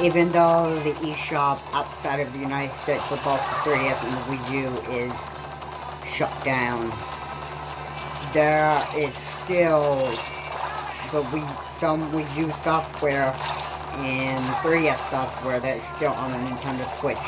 Even though the eShop outside of the United States for both the 3DS and the Wii U is shut down, there is still some Wii U software and 3DS software that is still on the Nintendo Switch.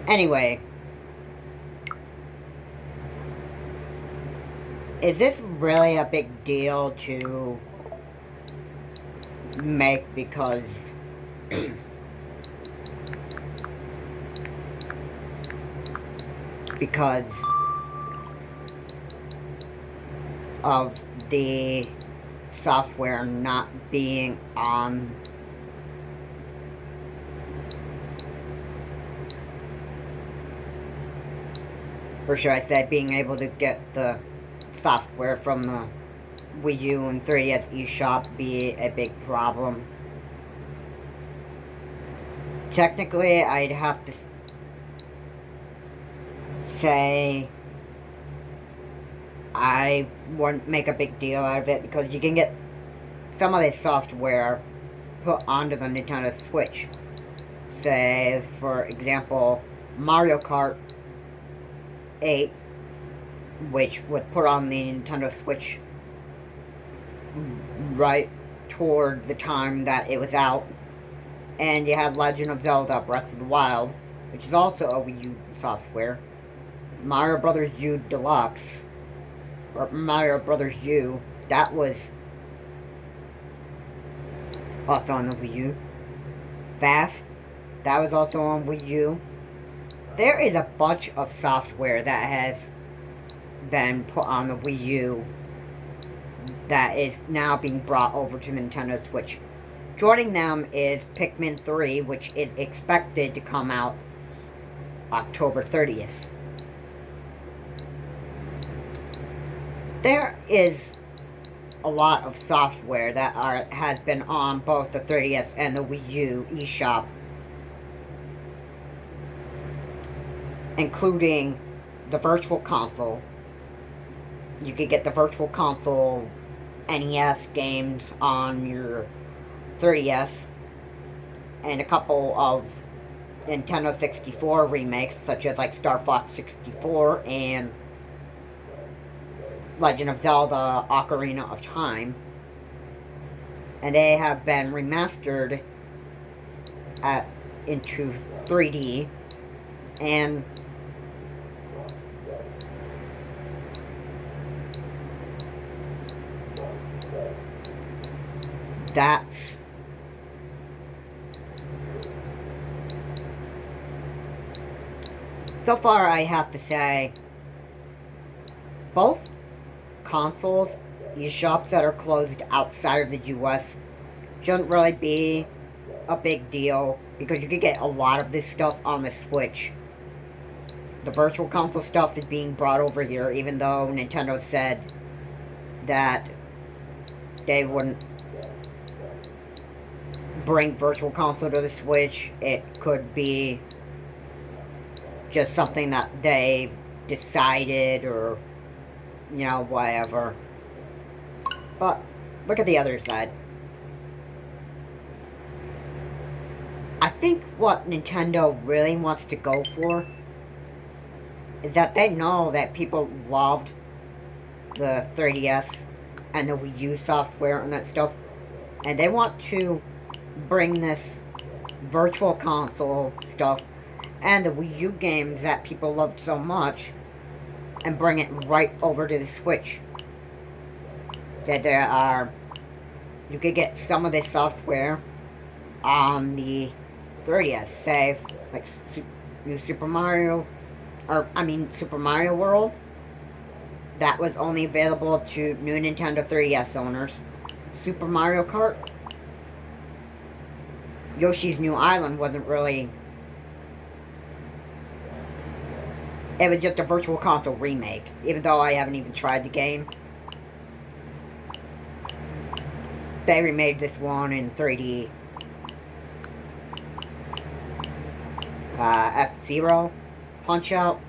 Anyway, is this really a big deal to make because because of the software not being on or should I say being able to get the software from the Wii U and 3DS eShop be a big problem? Technically, I'd have to say I wouldn't make a big deal out of it because you can get some of this software put onto the Nintendo Switch. Say, for example, Mario Kart 8, which was put on the Nintendo Switch right toward the time that it was out. And you had Legend of Zelda Breath of the Wild, which is also a Wii U software. Mario Brothers U Deluxe, or Mario Brothers U, that was also on the Wii U. Fast, that was also on Wii U. There is a bunch of software that has been put on the Wii U that is now being brought over to the Nintendo Switch. Joining them is Pikmin 3, which is expected to come out October 30th. There is a lot of software that has been on both the 3DS and the Wii U eShop, including the Virtual Console. You could get the Virtual Console NES games on your 3DS, and a couple of Nintendo 64 remakes, such as like Star Fox 64 and Legend of Zelda Ocarina of Time. And they have been remastered into 3D, and that's so far. I have to say both consoles, eShops that are closed outside of the US, shouldn't really be a big deal because you could get a lot of this stuff on the Switch. The Virtual Console stuff is being brought over here, even though Nintendo said that they wouldn't bring Virtual Console to the Switch. It could be just something that they've decided, or you know, whatever. But look at the other side. I think what Nintendo really wants to go for is that they know that people loved the 3DS and the Wii U software and that stuff, and they want to bring this Virtual Console stuff and the Wii U games that people loved so much and bring it right over to the Switch. That you could get some of this software on the 3DS, say, like Super Mario World. That was only available to new Nintendo 3DS owners. Super Mario Kart, Yoshi's New Island wasn't really... It was just a Virtual Console remake, even though I haven't even tried the game. They remade this one in 3D. F-Zero, Punch-Out.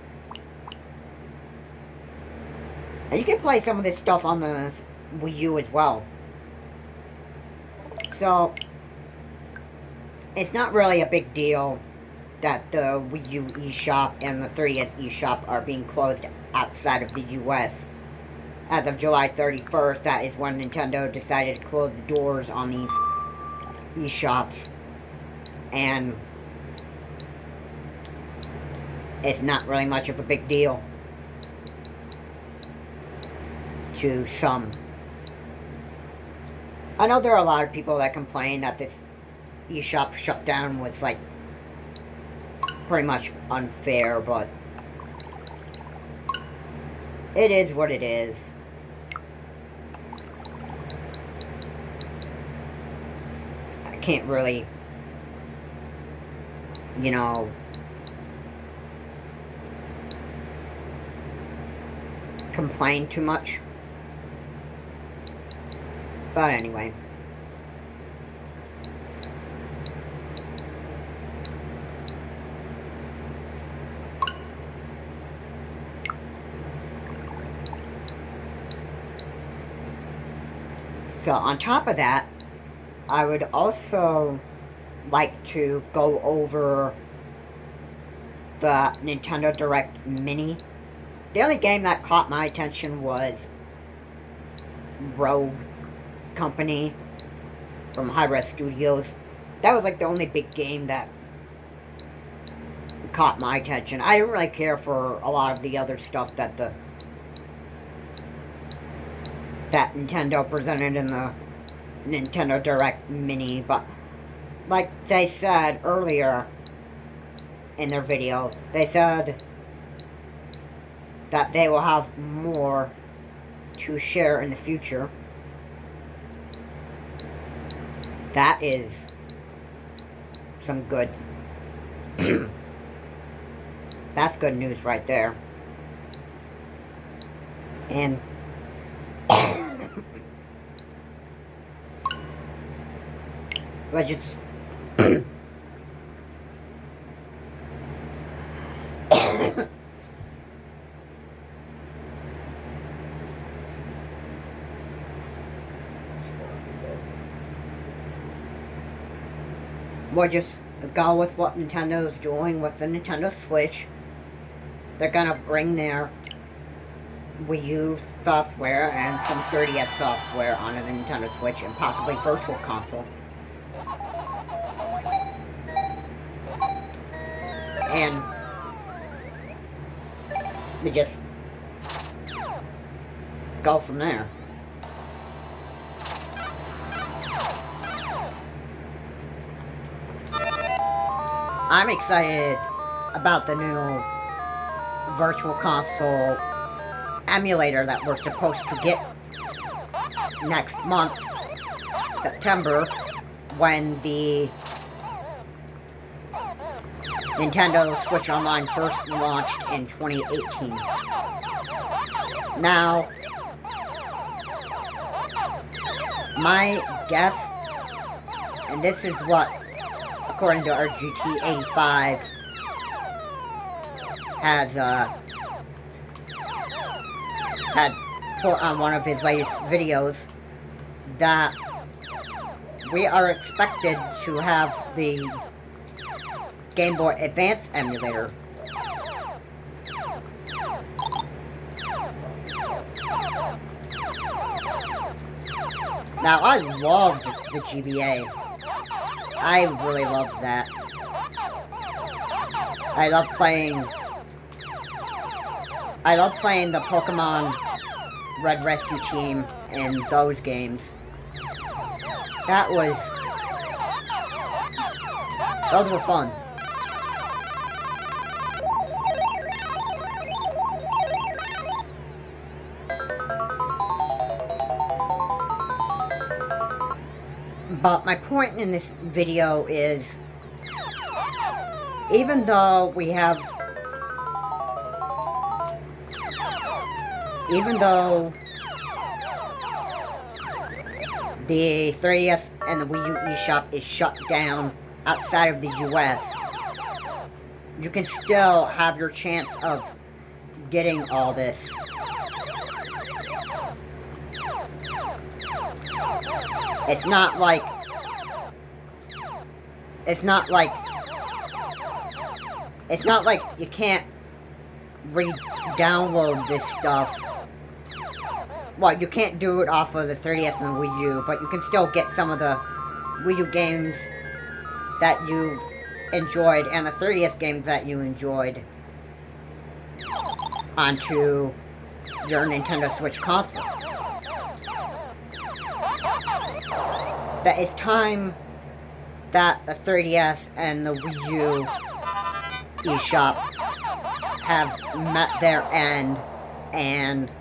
And you can play some of this stuff on the Wii U as well. So, it's not really a big deal that the Wii U eShop and the 3DS eShop are being closed outside of the US. As of July 31st, that is when Nintendo decided to close the doors on these eShops. And it's not really much of a big deal to some. I know there are a lot of people that complain that this eShop shutdown was, like, pretty much unfair, but it is what it is. I can't really, you know, complain too much. But anyway. So on top of that, I would also like to go over the Nintendo Direct Mini. The only game that caught my attention was Rogue Company from Hi-Res Studios. That was like the only big game that caught my attention. I didn't really care for a lot of the other stuff that Nintendo presented in the Nintendo Direct Mini, but like they said earlier in their video, they said that they will have more to share in the future. That is some good that's good news right there. And let's just we'll just go with what Nintendo's doing with the Nintendo Switch. They're gonna bring their Wii U software and some 3DS software onto the Nintendo Switch and possibly Virtual Console. And we just go from there. I'm excited about the new Virtual Console emulator that we're supposed to get next month, September, when the Nintendo Switch Online first launched in 2018. Now, my guess, and this is what, according to RGT85, had put on one of his latest videos, that we are expected to have the Game Boy Advance emulator. Now, I loved the GBA. I really loved that. I love playing the Pokemon Red Rescue Team in those games. Those were fun. But my point in this video is, even though the 3DS and the Wii U eShop is shut down outside of the US, you can still have your chance of getting all this. It's not like you can't re-download this stuff. Well, you can't do it off of the 3DS and the Wii U, but you can still get some of the Wii U games that you enjoyed and the 3DS games that you enjoyed onto your Nintendo Switch console. That it's time that the 3DS and the Wii U eShop have met their end, and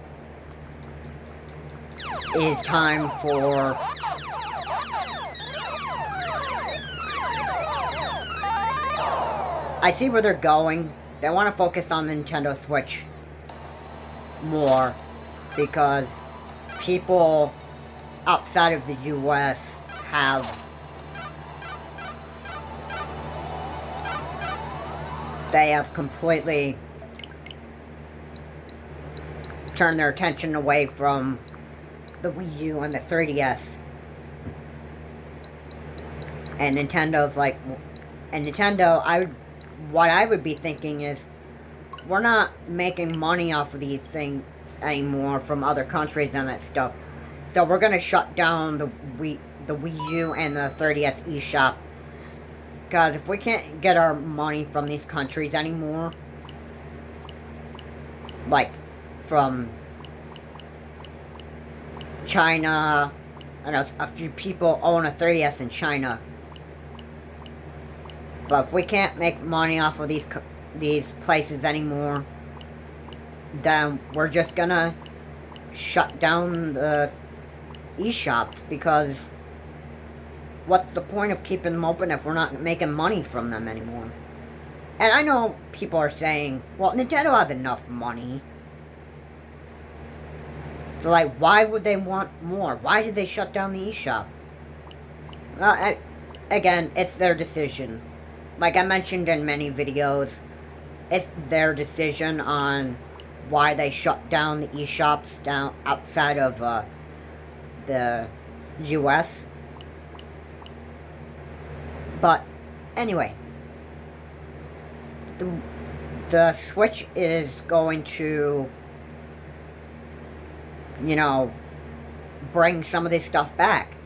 it is time for I see where they're going. They want to focus on the Nintendo Switch more because people outside of the US they have completely turned their attention away from the Wii U and the 3DS. And Nintendo's like, what I would be thinking is, we're not making money off of these things anymore from other countries and that stuff. So we're gonna shut down the Wii U and the 3DS eShop. God, if we can't get our money from these countries anymore, like from China, I know a few people own a 3DS in China. But if we can't make money off of these places anymore, then we're just gonna shut down the eShops, because what's the point of keeping them open if we're not making money from them anymore? And I know people are saying, well, Nintendo has enough money. So, like, why would they want more? Why did they shut down the eShop? Well, again, it's their decision. Like I mentioned in many videos, it's their decision on why they shut down the eShops down outside of the US. But anyway, the Switch is going to, you know, bring some of this stuff back.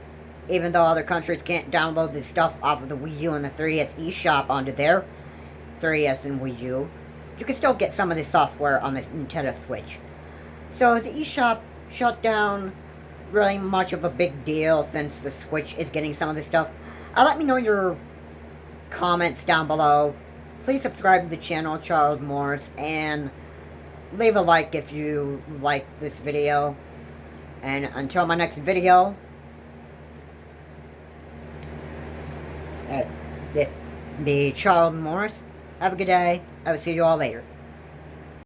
Even though other countries can't download this stuff off of the Wii U and the 3DS eShop onto their 3DS and Wii U, you can still get some of this software on the Nintendo Switch. So the eShop shut down, really much of a big deal since the Switch is getting some of this stuff. Let me know your comments down below. Please subscribe to the channel, Charles Morris, and leave a like if you like this video. And until my next video, this be Charles Morris. Have a good day. I will see you all later.